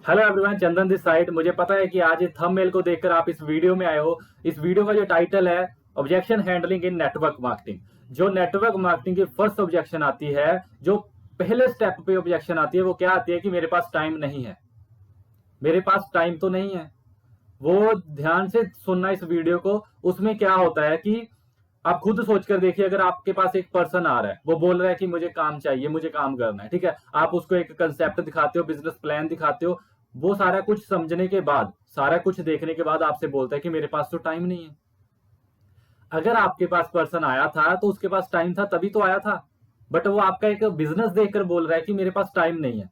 Hello everyone, Chandan this side. मुझे पता है कि आज इस थंबनेल को देखकर आप इस वीडियो में आए हो। इस वीडियो का जो टाइटल है objection handling in network marketing. जो नेटवर्क मार्केटिंग की फर्स्ट ऑब्जेक्शन आती है, जो पहले स्टेप पे ऑब्जेक्शन आती है, वो क्या आती है कि मेरे पास टाइम नहीं है। मेरे पास टाइम तो नहीं है। वो ध्यान से सुनना इस वीडियो को। उसमें क्या होता है कि आप खुद सोच कर देखिए, अगर आपके पास एक पर्सन आ रहा है, वो बोल रहा है कि मुझे काम चाहिए, मुझे काम करना है, ठीक है। आप उसको एक कंसेप्ट दिखाते हो, बिजनेस प्लान दिखाते हो। वो सारा कुछ समझने के बाद, सारा कुछ देखने के बाद आपसे बोलता है कि मेरे पास तो टाइम नहीं है। अगर आपके पास पर्सन आया था तो उसके पास टाइम था, तभी तो आया था। बट वो आपका एक बिजनेस देखकर बोल रहा है कि मेरे पास टाइम नहीं है।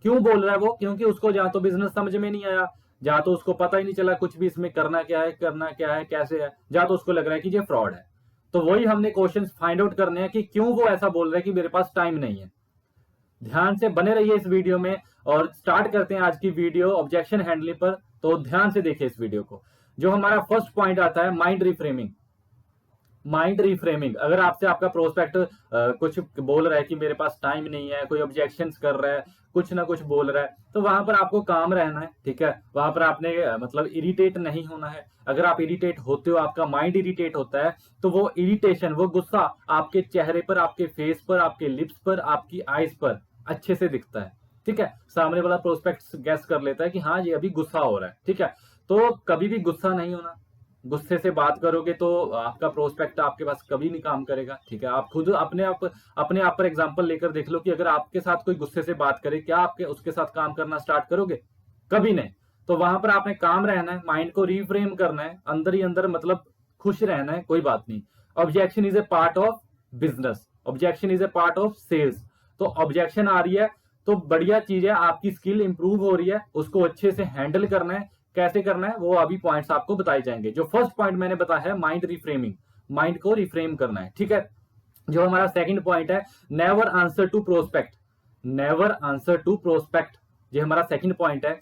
क्यों बोल रहा है वो? क्योंकि उसको जहां तो बिजनेस समझ में नहीं आया, जहां तो उसको पता ही नहीं चला कुछ भी इसमें करना क्या है, करना क्या है, कैसे है, जहां तो उसको लग रहा है कि ये फ्रॉड है। तो वही हमने क्वेश्चंस फाइंड आउट करने हैं कि क्यों वो ऐसा बोल रहा है कि मेरे पास टाइम नहीं है। ध्यान से बने रहिए इस वीडियो में और स्टार्ट करते हैं आज की वीडियो ऑब्जेक्शन हैंडलिंग पर। तो ध्यान से देखिए इस वीडियो को। जो हमारा फर्स्ट पॉइंट आता है, माइंड रिफ्रेमिंग। Mind reframing. अगर आपसे आपका प्रोस्पेक्ट कुछ बोल रहा है कि मेरे पास टाइम नहीं है, कोई ऑब्जेक्शन कर रहा है, कुछ ना कुछ बोल रहा है, तो वहां पर आपको काम रहना है, ठीक है। वहां पर आपने मतलब इरिटेट नहीं होना है। अगर आप इरिटेट होते हो, आपका माइंड इरिटेट होता है, तो वो इरिटेशन, वो गुस्सा आपके चेहरे पर, आपके फेस पर, आपके लिप्स पर, आपकी आईज पर अच्छे से दिखता है, ठीक है। सामने वाला प्रोस्पेक्ट गैस कर लेता है कि हाँ, ये अभी गुस्सा हो रहा है, ठीक है। तो कभी भी गुस्सा नहीं होना। गुस्से से बात करोगे तो आपका प्रोस्पेक्ट आपके पास कभी नहीं काम करेगा, ठीक है। आप खुद अपने आप पर एग्जांपल लेकर देख लो कि अगर आपके साथ कोई गुस्से से बात करे, क्या आपके उसके साथ काम करना स्टार्ट करोगे? कभी नहीं। तो वहां पर आपने काम रहना है, माइंड को रिफ्रेम करना है, अंदर ही अंदर मतलब खुश रहना है, कोई बात नहीं। Objection is a part of business, objection is a part of sales. तो ऑब्जेक्शन आ रही है तो बढ़िया चीज है, आपकी स्किल इंप्रूव हो रही है, उसको अच्छे से हैंडल करना है। कैसे करना है वो अभी पॉइंट्स आपको बताए जाएंगे। जो फर्स्ट पॉइंट मैंने बताया है, माइंड रिफ्रेमिंग, माइंड को रिफ्रेम करना है, ठीक है। जो हमारा सेकंड पॉइंट है, never answer to prospect. Never answer to prospect, ये हमारा सेकंड पॉइंट है।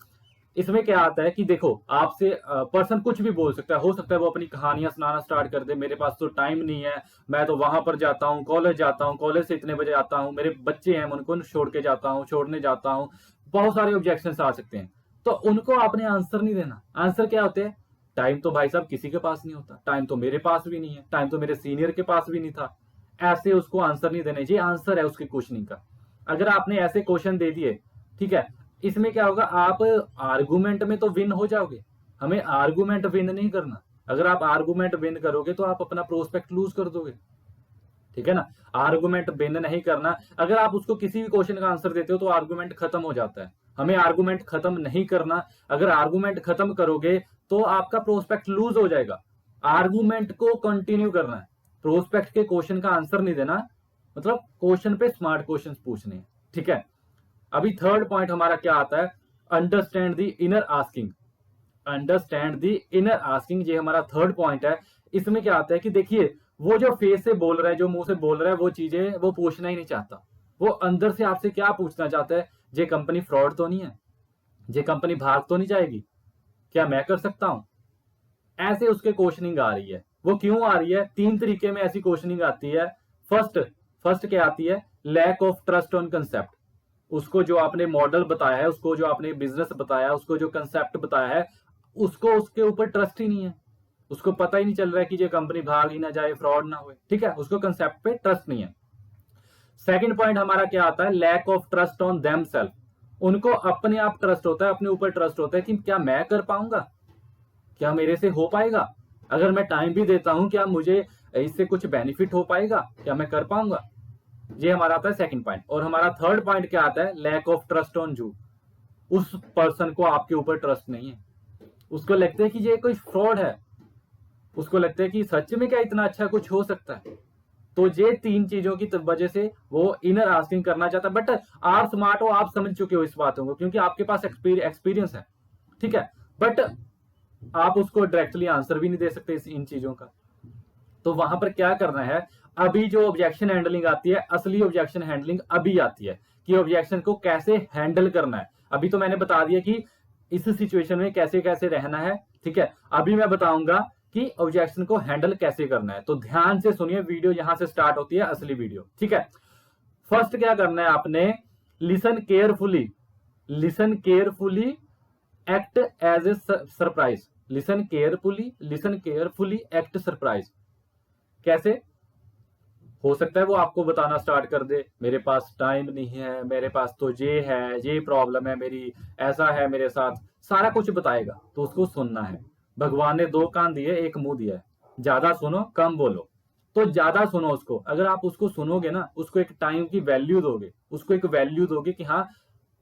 इसमें क्या आता है कि देखो, आपसे पर्सन कुछ भी बोल सकता है। हो सकता है वो अपनी कहानियां सुनाना स्टार्ट कर दे, मेरे पास तो टाइम नहीं है, मैं तो वहां पर जाता हूँ, कॉलेज जाता हूँ, कॉलेज से इतने बजे आता हूँ, मेरे बच्चे हैं, मैं उनको छोड़ के जाता हूँ, छोड़ने जाता हूँ। बहुत सारे ऑब्जेक्शन आ सकते हैं। तो उनको आपने आंसर नहीं देना। आंसर क्या होते हैं? टाइम तो भाई साहब किसी के पास नहीं होता, टाइम तो मेरे पास भी नहीं है, टाइम तो मेरे सीनियर के पास भी नहीं था। ऐसे उसको आंसर नहीं देने। ये आंसर है उसके क्वेश्चनिंग का। अगर आपने ऐसे क्वेश्चन दे दिए, ठीक है, इसमें क्या होगा, आप आर्गुमेंट में तो विन हो जाओगे। हमें आर्गुमेंट विन नहीं करना। अगर आप आर्गुमेंट विन करोगे तो आप अपना प्रोस्पेक्ट लूज कर दोगे, ठीक है ना। आर्गुमेंट विन नहीं करना। अगर आप उसको किसी भी क्वेश्चन का आंसर देते हो तो आर्गुमेंट खत्म हो जाता है। हमें आर्गुमेंट खत्म नहीं करना। अगर आर्गुमेंट खत्म करोगे तो आपका प्रोस्पेक्ट लूज हो जाएगा। आर्गुमेंट को कंटिन्यू करना है। प्रोस्पेक्ट के क्वेश्चन का आंसर नहीं देना, मतलब क्वेश्चन पे स्मार्ट क्वेश्चन पूछने हैं, ठीक है। अभी थर्ड पॉइंट हमारा क्या आता है, understand the inner asking. Understand the inner asking, ये हमारा थर्ड पॉइंट है। इसमें क्या आता है कि देखिए, वो जो फेस से बोल रहा है, जो मुंह से बोल रहा है, वो चीजें वो पूछना ही नहीं चाहता। वो अंदर से आपसे क्या पूछना चाहता है, ये कंपनी फ्रॉड तो नहीं है? ये कंपनी भाग तो नहीं जाएगी? क्या मैं कर सकता हूं? ऐसे उसके क्वेश्चनिंग आ रही है। वो क्यों आ रही है? तीन तरीके में ऐसी क्वेश्चनिंग आती है। फर्स्ट फर्स्ट क्या आती है? Lack of trust on concept. उसको जो आपने मॉडल बताया है, उसको जो आपने बिजनेस बताया है, उसको जो कंसेप्ट बताया है, उसको उसके ऊपर ट्रस्ट ही नहीं है। उसको पता ही नहीं चल रहा है कि ये कंपनी भाग ही ना जाए, फ्रॉड ना हो, ठीक है। उसको कंसेप्ट पे ट्रस्ट नहीं है। सेकंड पॉइंट हमारा क्या आता है? Lack of trust on them self. उनको अपने आप ट्रस्ट होता है, अपने ऊपर ट्रस्ट होता है कि क्या मैं कर पाऊंगा, क्या मेरे से हो पाएगा, अगर मैं टाइम भी देता हूं क्या मुझे इससे कुछ बेनिफिट हो पाएगा, क्या मैं कर पाऊंगा। ये हमारा आता है सेकंड पॉइंट। और हमारा थर्ड पॉइंट क्या आता है? Lack of trust on you. उस पर्सन को आपके ऊपर ट्रस्ट नहीं है। उसको लगता है कि ये कोई फ्रॉड है। उसको लगता है कि सच में क्या इतना अच्छा कुछ हो सकता है। तो ये तीन चीजों की वजह से वो इनर आस्किंग करना चाहता है। बट आप स्मार्ट हो, आप समझ चुके हो इस बातों को, क्योंकि आपके पास एक्सपीरियंस है, ठीक है। बट आप उसको डायरेक्टली आंसर भी नहीं दे सकते इन चीजों का। तो वहां पर क्या करना है, अभी जो ऑब्जेक्शन हैंडलिंग आती है, असली ऑब्जेक्शन हैंडलिंग अभी आती है कि ऑब्जेक्शन को कैसे हैंडल करना है। अभी तो मैंने बता दिया कि इस सिचुएशन में कैसे कैसे रहना है, ठीक है। अभी मैं बताऊंगा कि ऑब्जेक्शन को हैंडल कैसे करना है। तो ध्यान से सुनिए, वीडियो यहां से स्टार्ट होती है, असली वीडियो, ठीक है। फर्स्ट क्या करना है आपने? Listen carefully. Listen carefully act as a surprise, listen carefully, act surprise. कैसे हो सकता है वो आपको बताना स्टार्ट कर दे, मेरे पास टाइम नहीं है, मेरे पास तो ये है, ये प्रॉब्लम है मेरी, ऐसा है मेरे साथ, सारा कुछ बताएगा। तो उसको सुनना है। भगवान ने 2 कान दिए, 1 मुंह दिया है। ज्यादा सुनो, कम बोलो। तो ज्यादा सुनो उसको। अगर आप उसको सुनोगे ना, उसको एक टाइम की वैल्यू दोगे, उसको एक वैल्यू दोगे कि हाँ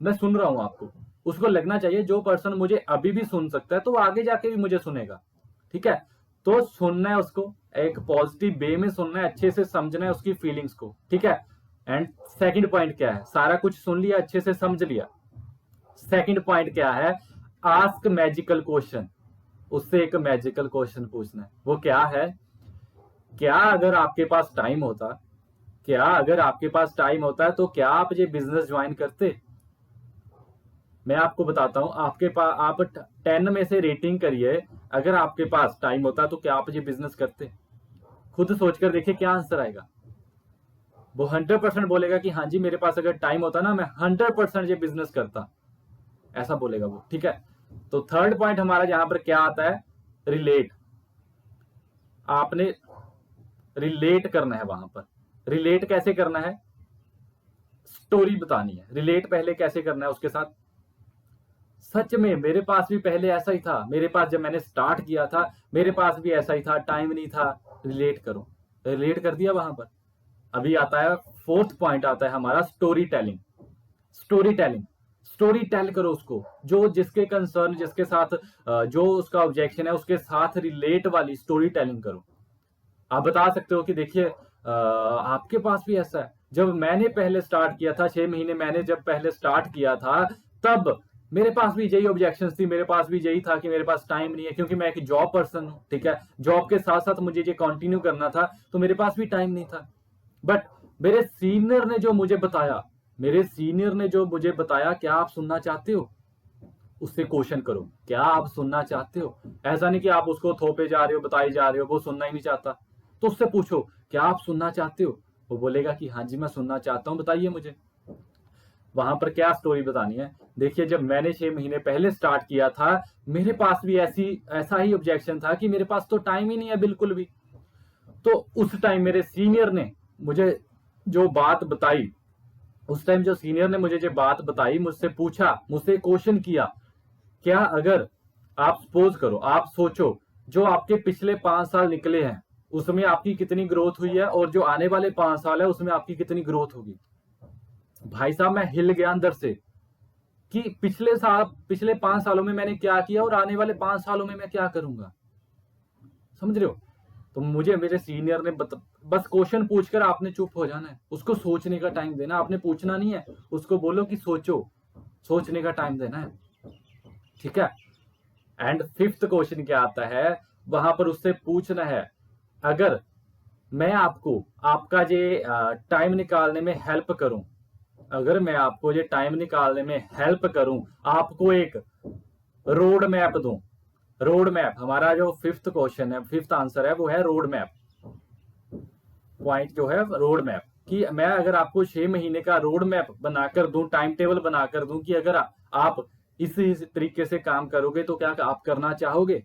मैं सुन रहा हूं आपको। उसको लगना चाहिए जो पर्सन मुझे अभी भी सुन सकता है तो वो आगे जाके भी मुझे सुनेगा। ठीक है, तो सुनना है उसको, एक पॉजिटिव वे में सुनना है, अच्छे से समझना है उसकी फीलिंग्स को। ठीक है। एंड सेकंड पॉइंट क्या है, सारा कुछ सुन लिया, अच्छे से समझ लिया। सेकंड पॉइंट क्या है, आस्क मैजिकल क्वेश्चन। उससे एक मैजिकल क्वेश्चन पूछना है। वो क्या है, क्या अगर आपके पास टाइम होता, क्या अगर आपके पास टाइम होता है तो क्या आप ये बिजनेस ज्वाइन करते? मैं आपको बताता हूं, आपके पास, आप 10 में से रेटिंग करिए, अगर आपके पास टाइम होता तो क्या आप ये बिजनेस करते? खुद सोचकर देखिए क्या आंसर आएगा। वो 100% बोलेगा कि हाँ जी मेरे पास अगर टाइम होता ना मैं 100% ये बिजनेस करता, ऐसा बोलेगा वो। ठीक है। तो थर्ड पॉइंट हमारा यहां पर क्या आता है, रिलेट। आपने रिलेट करना है वहां पर। रिलेट कैसे करना है, स्टोरी बतानी है। रिलेट पहले कैसे करना है उसके साथ, सच में मेरे पास भी पहले ऐसा ही था, मेरे पास जब मैंने स्टार्ट किया था मेरे पास भी ऐसा ही था, टाइम नहीं था। रिलेट करो। रिलेट कर दिया वहां पर। अभी आता है फोर्थ पॉइंट, आता है हमारा story telling. Story telling, story tell करो उसको, जो जिसके कंसर्न, जिसके साथ जो उसका ऑब्जेक्शन है उसके साथ रिलेट वाली स्टोरी टेलिंग करो। आप बता सकते हो कि देखिए आपके पास भी ऐसा है, जब मैंने पहले स्टार्ट किया था, 6 महीने मैंने जब पहले स्टार्ट किया था तब मेरे पास भी यही ऑब्जेक्शंस थी, मेरे पास भी यही था कि मेरे पास टाइम नहीं है, क्योंकि मैं एक जॉब पर्सन हूं। ठीक है, जॉब के साथ साथ मुझे ये कंटिन्यू करना था, तो मेरे पास भी टाइम नहीं था। बट मेरे सीनियर ने जो मुझे बताया, मेरे सीनियर ने जो मुझे बताया, क्या आप सुनना चाहते हो? उससे क्वेश्चन करो, क्या आप सुनना चाहते हो? ऐसा नहीं कि आप उसको थोपे जा रहे हो, बताए जा रहे हो, वो सुनना ही नहीं चाहता। तो उससे पूछो, क्या आप सुनना चाहते हो? वो बोलेगा कि हाँ जी मैं सुनना चाहता हूं, बताइए मुझे। वहां पर क्या स्टोरी बतानी है, देखिए जब मैंने 6 महीने पहले स्टार्ट किया था मेरे पास भी ऐसा ही ऑब्जेक्शन था कि मेरे पास तो टाइम ही नहीं है बिल्कुल भी। तो उस टाइम मेरे सीनियर ने मुझे जो बात बताई, उस टाइम जो सीनियर ने मुझे जो बात बताई, मुझसे पूछा, मुझसे क्वेश्चन किया, क्या अगर आप सपोज करो, आप सोचो जो आपके पिछले 5 साल निकले हैं उसमें आपकी कितनी ग्रोथ हुई है और जो आने वाले 5 साल है उसमें आपकी कितनी ग्रोथ होगी। भाई साहब मैं हिल गया अंदर से कि पिछले 5 सालों में मैंने क्या किया और आने वाले 5 सालों में मैं क्या करूंगा। समझ रहे हो? तो मुझे मेरे सीनियर ने बस क्वेश्चन पूछकर आपने चुप हो जाना है, उसको सोचने का टाइम देना। आपने पूछना नहीं है, उसको बोलो कि सोचो, सोचने का टाइम देना है। ठीक है। एंड फिफ्थ क्वेश्चन क्या आता है, वहां पर उससे पूछना है, अगर मैं आपको आपका ये टाइम निकालने में हेल्प करूं, अगर मैं आपको ये टाइम निकालने में हेल्प करूं, आपको एक रोड मैप दूं। रोड मैप, हमारा जो फिफ्थ क्वेश्चन है, फिफ्थ आंसर है वो है रोड मैप। पॉइंट जो है रोड मैप, कि मैं अगर आपको 6 महीने का रोड मैप बनाकर दूं, टाइम टेबल बनाकर दूं कि अगर आप इस तरीके से काम करोगे तो क्या आप करना चाहोगे?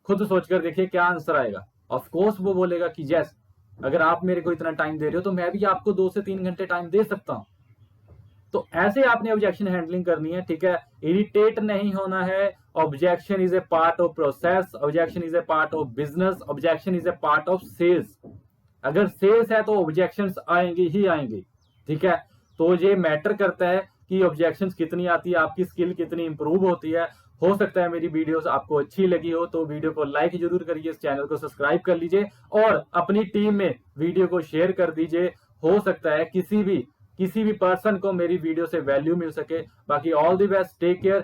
खुद सोचकर देखिए क्या आंसर आएगा। ऑफ कोर्स वो बोलेगा कि यस, अगर आप मेरे को इतना टाइम दे रहे हो तो मैं भी आपको 2 से 3 घंटे टाइम दे सकता हूं। तो ऐसे आपने ऑब्जेक्शन हैंडलिंग करनी है। ठीक है, इरिटेट नहीं होना है। Objection is a part of process, objection is a part of business, objection is a part of sales. अगर सेल्स है तो ऑब्जेक्शंस आएंगे ही आएंगे। ठीक है, तो ये मैटर करता है कि ऑब्जेक्शंस कितनी आती है, आपकी स्किल कितनी इंप्रूव होती है। हो सकता है मेरी वीडियोस आपको अच्छी लगी हो तो वीडियो को लाइक जरूर करिए, इस चैनल को सब्सक्राइब कर लीजिए और अपनी टीम में वीडियो को शेयर कर दीजिए। हो सकता है किसी भी पर्सन को मेरी वीडियो से वैल्यू मिल सके। बाकी all the best, take care.